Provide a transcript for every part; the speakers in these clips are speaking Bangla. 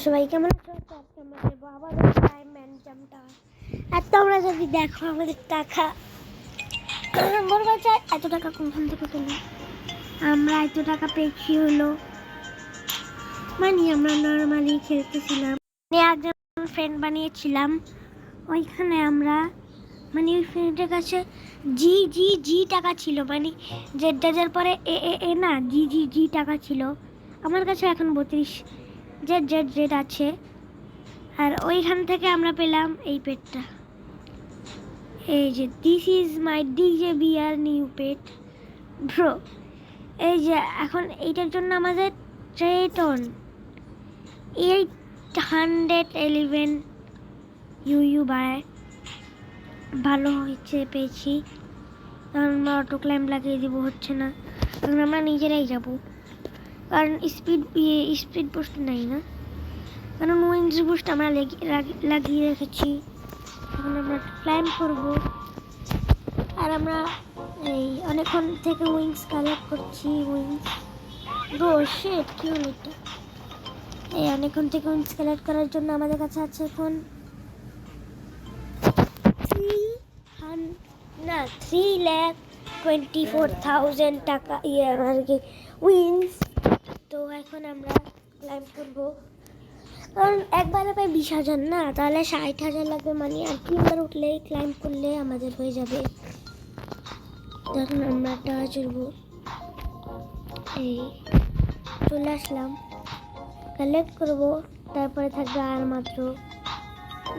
সবাই কেমন আছো? আজকে আমরা দেবো আবার টাইম ম্যানজামটা। আর তোমরা যদি দেখো আমাদের টাকা বলবা চাই এত টাকা কোনখান থেকে পেলাম। আমরা এত টাকা পেয়েছি হলো মানে আমরা নর্মালি খেলতেছিলাম, একজন ফ্রেন্ড বানিয়েছিলাম। ওইখানে আমরা মানে ওই ফ্রেন্ডের কাছে জি জি জি টাকা ছিল, মানে জেড ডেজের পরে এ এ এ না জি জি জি টাকা ছিল। আমার কাছে এখন 32 জেড জেড জেড আছে। আর ওইখান থেকে আমরা পেলাম এই পেটটা, এই যে this is my DJ BR new pet bro. এই যে এখন এইটার জন্য আমাদের ট্রেটন 811 ইউ বাড়ায় ভালো হয়েছে পেয়েছি। কারণ আমরা অটো ক্লাইম্ব লাগিয়ে দিব, হচ্ছে না, কারণ আমরা নিজেরাই যাব, কারণ স্পিড বুস্ট নাই না, কারণ উইংস বুস্ট আমরা লাগিয়ে রেখেছি। এখন আমরা ক্লাইম্ব করবো। আর আমরা এই অনেকক্ষণ থেকে উইংস কালেক্ট করছি। উইংস ব্রো শিট কি হলো এটা? এই অনেকক্ষণ থেকে উইংস কালেক্ট করার জন্য আমাদের কাছে আছে এখন 3,24,000 টাকা আর কি উইংস। তো এখন আমরা ক্লাইম্ব করবো, কারণ একবারে পাই 20,000 না, তাহলে 60,000 লাগবে, মানে আর 3বার উঠলে ক্লাইম্ব করলে আমাদের হয়ে যাবে। তখন আমরা টাকা চলবো। এই চলে আসলাম, কালেক্ট করবো, তারপরে থাকবে আর মাত্র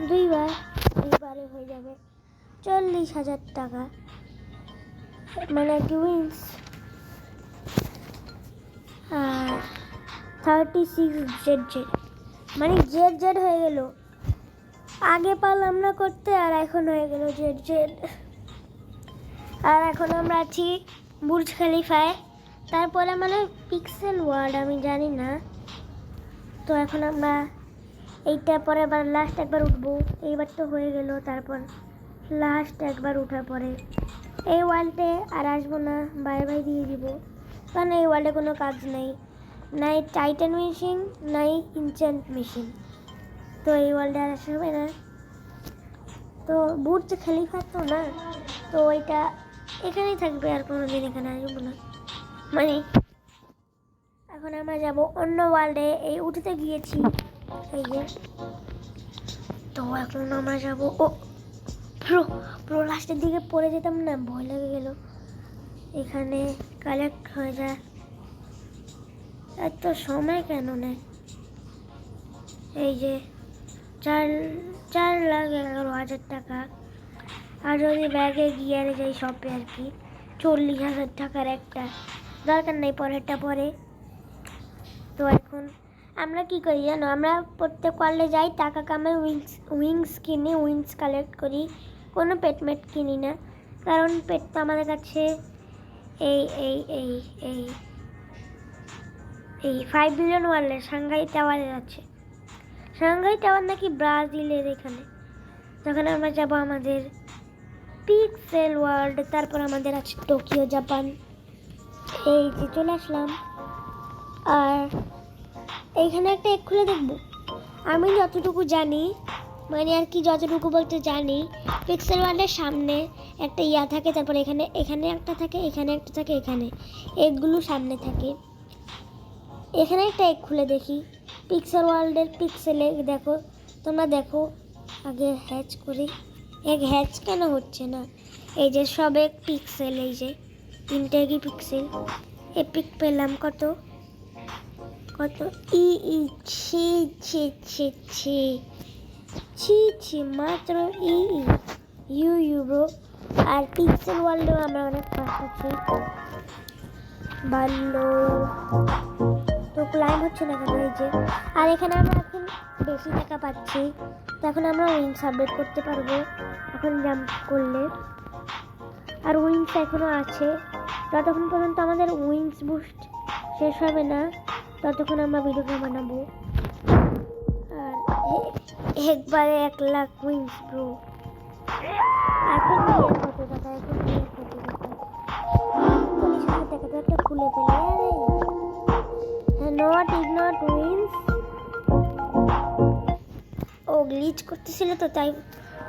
2বার, 2বারে হয়ে যাবে 40,000 টাকা, মানে কি উইংস। আর 36 জেড জেড, মানে জেড জেড হয়ে গেল। আগে পারলাম না করতে, আর এখন হয়ে গেল জেড জেড। আর এখন আমরা আছি বুর্জ খলিফায়, তারপরে মানে পিক্সেল ওয়ার্ল্ড আমি জানি না। তো এখন আমরা এইটার পরে আবার লাস্ট একবার উঠবো, এইবার তো হয়ে গেল। তারপর লাস্ট একবার উঠার পরে এই ওয়ার্ল্ডে আর আসবো না, বাই বাই দিয়ে দিব, কারণ এই ওয়ার্ল্ডে কোনো কাজ নেই, নাই টাইটান মেশিন নাই ইনচেন্ট মেশিন, তো এই ওয়ার্ল্ডে আর আসা হবে না। তো বুর্জ খলিফা তো না, তো ওইটা এখানেই থাকবে, আর কোনো দিন এখানে আসবো না। মানে এখন আমরা যাব অন্য ওয়ার্ল্ডে, এই উঠতে গিয়েছি এই যে। তো এখন আমরা যাব ও প্রো প্রো লাস্টের দিকে পড়ে যেতাম না, ভয় লেগে গেল। এখানে কালেক্ট হয়ে যায়, এত সময় কেন নেয়? এই যে 4,11,000 টাকা। আর যদি ব্যাগে গিয়ারে যাই শপে আর কি 40,000 টাকার একটা, দরকার নেই, পরেরটা পরে। তো এখন আমরা কি করি জানো, আমরা প্রত্যেক ওয়ার্ল্ডে যাই, টাকা কামাই, উইংস কিনি, উইংস কালেক্ট করি, কোনো পেটমেট কিনি না, কারণ পেট তো আমাদের কাছে এই এই এই এই এই 5 বিলিয়ন ওয়ার্ল্ডের সাংঘাই টাওয়ারের আছে। সাংঘাই টাওয়ার নাকি ব্রাজিলের এখানে। তখন আমরা যাব আমাদের পিক্সেল ওয়ার্ল্ড, তারপর আমাদের আছে টোকিও জাপান। এই যে চলে আসলাম। আর এইখানে একটা এক খুলে দেখবো। আমি যতটুকু জানি, মানে আর কি যতটুকু বলতে জানি, পিক্সেল ওয়ার্ল্ডের সামনে একটা ইয়া থাকে, তারপর এখানে এখানে একটা থাকে, এখানে একটা থাকে, এখানে এগুলো সামনে থাকে। এখানে একটা এক খুলে দেখি পিক্সেল ওয়ার্ল্ডের পিক্সেলে, দেখো তোমরা দেখো আগে হ্যাচ করি। এক হ্যাচ কেন হচ্ছে না? এই যে সব এক পিক্সেল, এই যে 3টে কি পিক্সেল। এপিক পেলাম কত কত ই ই ছি ছি ছি ছি ছি ছি, মাত্র ই ই ইউ ইউ ব্রো। আর পিক্সেল ওয়ার্ল্ডেও আমরা অনেক ফাস্ট আছি, ভালো। তো ক্লাইম্ব হচ্ছে না কেন? এই যে, আর এখানে আমরা এখন বেশি টাকা পাচ্ছি, তো এখন আমরা উইংস আপডেট করতে পারবো এখন জাম্প করলে। আর উইংস এখনও আছে, যতক্ষণ পর্যন্ত আমাদের উইংস বুস্ট শেষ হবে না ততক্ষণ আমরা ভিডিওটা বানাবো। আর একবারে 1 লাখ উইংস ব্রো। এখন নিয়ে কত টাকা? এখন নিয়ে কত টাকা? 40,000 টাকা। তো একটা খুলে ফেলে। Not is not wings. Glitch করতেছিল তো তাই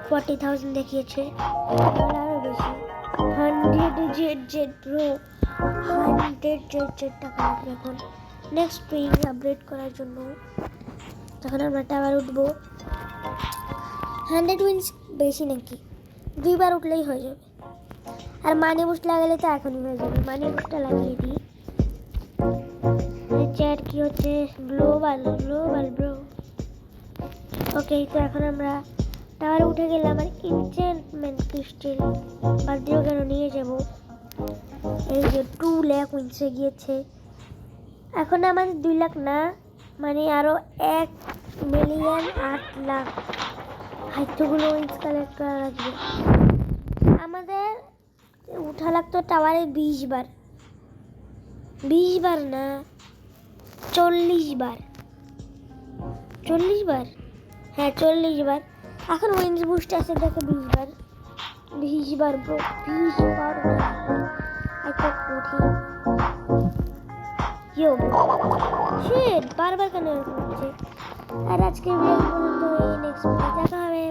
40,000 দেখিয়েছে, এবার আরও বেশি। 100 Z Z bro, 100 Z Z টাকা লাগবে এখন নেক্সট পেইং আপগ্রেড করার জন্য। তখন আমরা টাওয়ার উঠবো। 100 উইন্স বেশি নাকি, 2বার উঠলেই হয়ে যাবে। আর মানি বুস্ট লাগালে তো এখনই হয়ে যাবে, মানি বুস্টটা লাগিয়ে দিই। চ্যাট কি হচ্ছে, গ্লোবাল গ্লোবাল ব্রো। ওকে, তো এখন আমরা টাওয়ারে উঠে গেলাম। আর ইনচেন্টমেন্ট ক্রিস্টাল বাদ দিয়েও কেন নিয়ে যাব। এই যে 2 লাখ উইন্সে গিয়েছে। এখন আমাদের 2 লাখ না, মানে আরও 1,08,00,000 হাইটগুলো উইন্স কালেক্ট করা লাগবে। আমাদের উঠা লাগতো টাওয়ারে 20 বার, 20 বার না 40 বার, 40 বার, হ্যাঁ 40 বার। এখন উইন্স বুস্ট আছে দেখো 20 বার, 20 বার ব্রো, 20 বার। আচ্ছা উঠি, ইয়ো শিট, বারবার কেন এরকম হচ্ছে। আর আজকে ভিডিও পর্যন্ত, নেক্সট ভিডিও দেখা হবে।